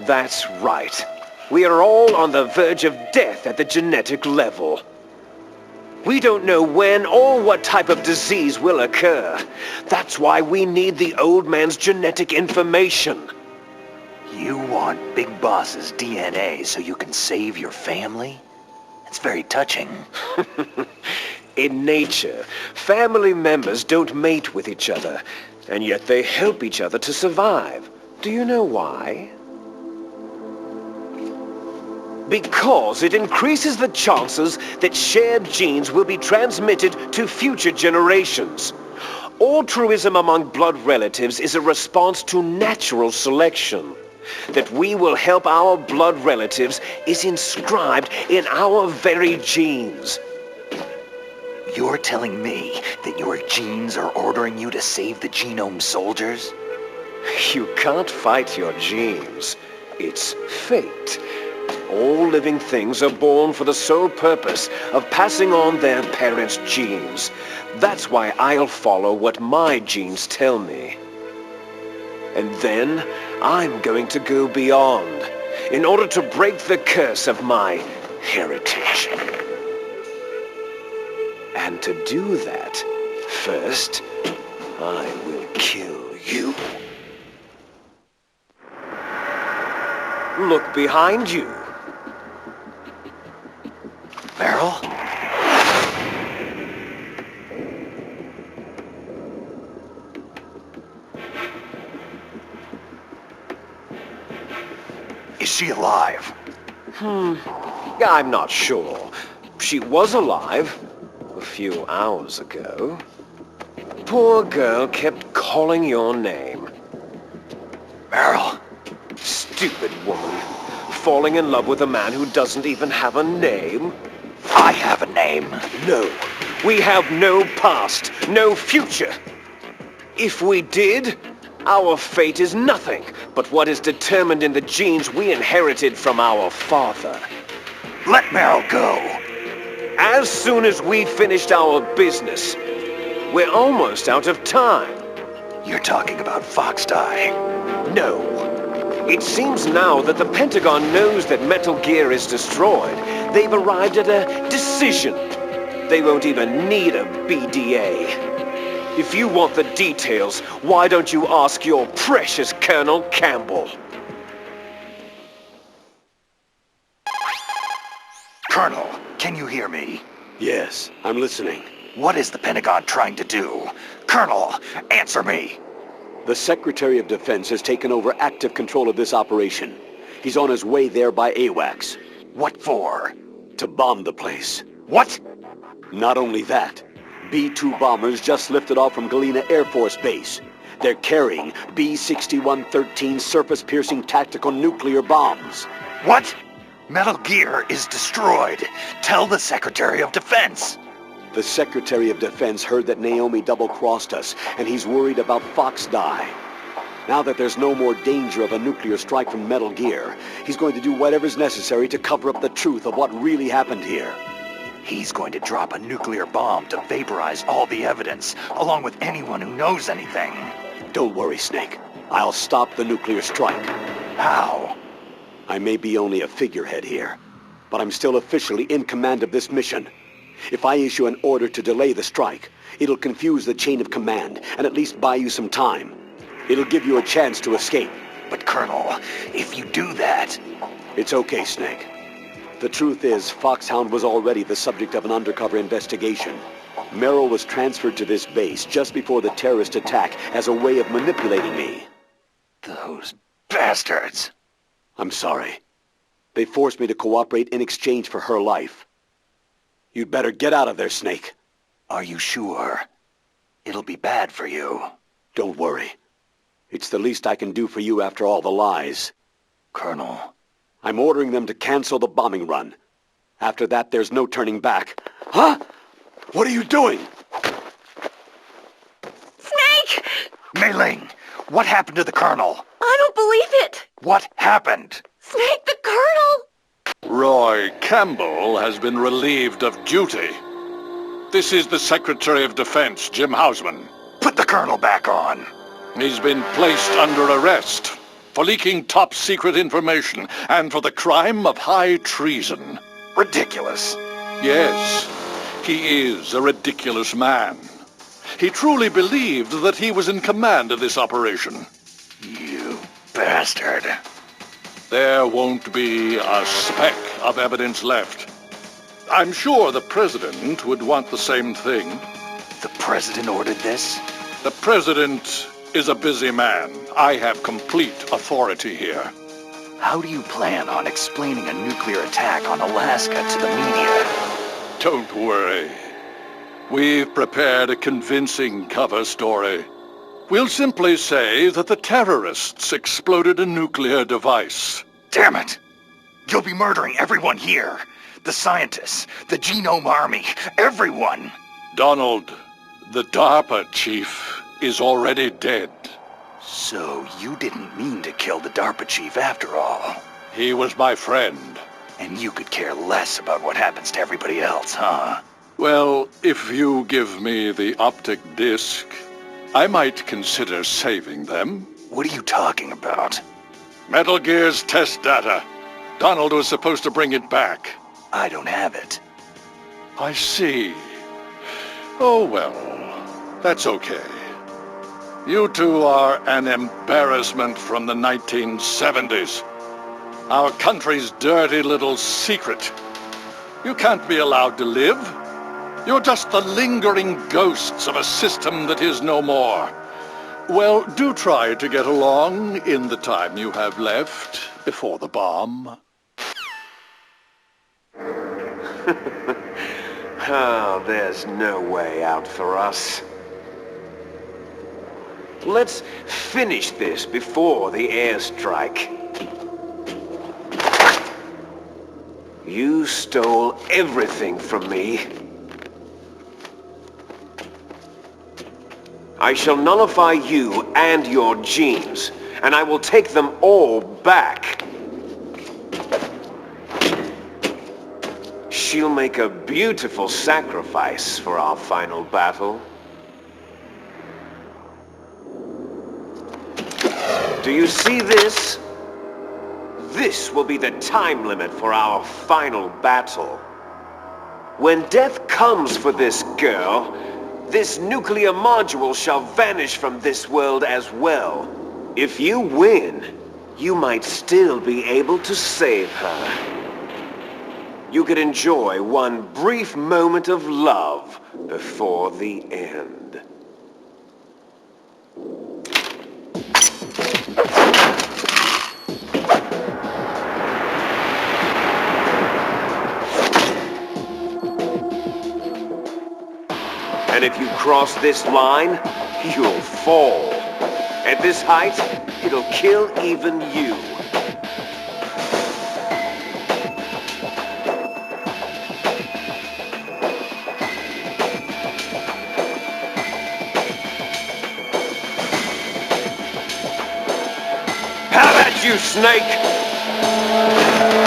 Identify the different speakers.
Speaker 1: That's right. We are all on the verge of death at the genetic level. We don't know when or what type of disease will occur. That's why we need the old man's genetic information.
Speaker 2: You want Big Boss's DNA so you can save your family? It's very touching.
Speaker 1: In nature, family members don't mate with each other, and yet they help each other to survive. Do you know why? Because it increases the chances that shared genes will be transmitted to future generations. Altruism among blood relatives is a response to natural selection. That we will help our blood relatives is inscribed in our very genes.
Speaker 2: You're telling me that your genes are ordering you to save the genome soldiers?
Speaker 1: You can't fight your genes. It's fate. All living things are born for the sole purpose of passing on their parents' genes. That's why I'll follow what my genes tell me. And then I'm going to go beyond in order to break the curse of my heritage. And to do that, first, I will kill you. Look behind you.
Speaker 2: Meryl? Is she alive?
Speaker 1: I'm not sure. She was alive a few hours ago. Poor girl kept calling your name.
Speaker 2: Meryl?
Speaker 1: Stupid woman. Falling in love with a man who doesn't even have a name.
Speaker 2: I have a name.
Speaker 1: No. We have no past, no future. If we did, our fate is nothing but what is determined in the genes we inherited from our father.
Speaker 2: Let Meryl go.
Speaker 1: As soon as we finished our business, we're almost out of time.
Speaker 2: You're talking about Fox Die.
Speaker 1: No. It seems now that the Pentagon knows that Metal Gear is destroyed. They've arrived at a decision. They won't even need a BDA. If you want the details, why don't you ask your precious Colonel Campbell?
Speaker 2: Colonel, can you hear me?
Speaker 3: Yes, I'm listening.
Speaker 2: What is the Pentagon trying to do? Colonel, answer me!
Speaker 3: The Secretary of Defense has taken over active control of this operation. He's on his way there by AWACS.
Speaker 2: What for?
Speaker 3: To bomb the place.
Speaker 2: What?
Speaker 3: Not only that, B-2 bombers just lifted off from Galena Air Force Base. They're carrying B-6113 surface-piercing tactical nuclear bombs.
Speaker 2: What? Metal Gear is destroyed. Tell the Secretary of Defense.
Speaker 3: The Secretary of Defense heard that Naomi double-crossed us, and he's worried about Fox Die. Now that there's no more danger of a nuclear strike from Metal Gear, he's going to do whatever's necessary to cover up the truth of what really happened here.
Speaker 2: He's going to drop a nuclear bomb to vaporize all the evidence, along with anyone who knows anything.
Speaker 3: Don't worry, Snake. I'll stop the nuclear strike.
Speaker 2: How?
Speaker 3: I may be only a figurehead here, but I'm still officially in command of this mission. If I issue an order to delay the strike, it'll confuse the chain of command and at least buy you some time. It'll give you a chance to escape.
Speaker 2: But Colonel, if you do that...
Speaker 3: It's okay, Snake. The truth is, Foxhound was already the subject of an undercover investigation. Meryl was transferred to this base just before the terrorist attack as a way of manipulating me.
Speaker 2: Those bastards!
Speaker 3: I'm sorry. They forced me to cooperate in exchange for her life. You'd better get out of there, Snake.
Speaker 2: Are you sure? It'll be bad for you.
Speaker 3: Don't worry. It's the least I can do for you after all the lies.
Speaker 2: Colonel...
Speaker 3: I'm ordering them to cancel the bombing run. After that, there's no turning back. Huh? What are you doing?
Speaker 4: Snake!
Speaker 2: Mei Ling, what happened to the Colonel?
Speaker 4: I don't believe it!
Speaker 2: What happened?
Speaker 4: Snake, the Colonel!
Speaker 5: Roy Campbell has been relieved of duty. This is the Secretary of Defense, Jim Hausman.
Speaker 2: Put the Colonel back on.
Speaker 5: He's been placed under arrest for leaking top-secret information and for the crime of high treason.
Speaker 2: Ridiculous.
Speaker 5: Yes, he is a ridiculous man. He truly believed that he was in command of this operation.
Speaker 2: You bastard.
Speaker 5: There won't be a speck of evidence left. I'm sure the President would want the same thing.
Speaker 2: The President ordered this?
Speaker 5: The President is a busy man. I have complete authority here.
Speaker 2: How do you plan on explaining a nuclear attack on Alaska to the media?
Speaker 5: Don't worry. We've prepared a convincing cover story. We'll simply say that the terrorists exploded a nuclear device.
Speaker 2: Damn it! You'll be murdering everyone here. The scientists, the Genome Army, everyone.
Speaker 5: Donald, the DARPA chief, is already dead.
Speaker 2: So you didn't mean to kill the DARPA chief after all.
Speaker 5: He was my friend.
Speaker 2: And you could care less about what happens to everybody else, huh?
Speaker 5: Well, if you give me the optic disc, I might consider saving them.
Speaker 2: What are you talking about?
Speaker 5: Metal Gear's test data. Donald was supposed to bring it back.
Speaker 2: I don't have it.
Speaker 5: I see. Oh, well, that's okay. You two are an embarrassment from the 1970s. Our country's dirty little secret. You can't be allowed to live. You're just the lingering ghosts of a system that is no more. Well, do try to get along in the time you have left before the bomb.
Speaker 1: Oh, there's no way out for us. Let's finish this before the airstrike. You stole everything from me. I shall nullify you and your genes, and I will take them all back. She'll make a beautiful sacrifice for our final battle. Do you see this? This will be the time limit for our final battle. When death comes for this girl, this nuclear module shall vanish from this world as well. If you win, you might still be able to save her. You could enjoy one brief moment of love before the end. And if you cross this line, you'll fall. At this height, it'll kill even you. Have at you, Snake!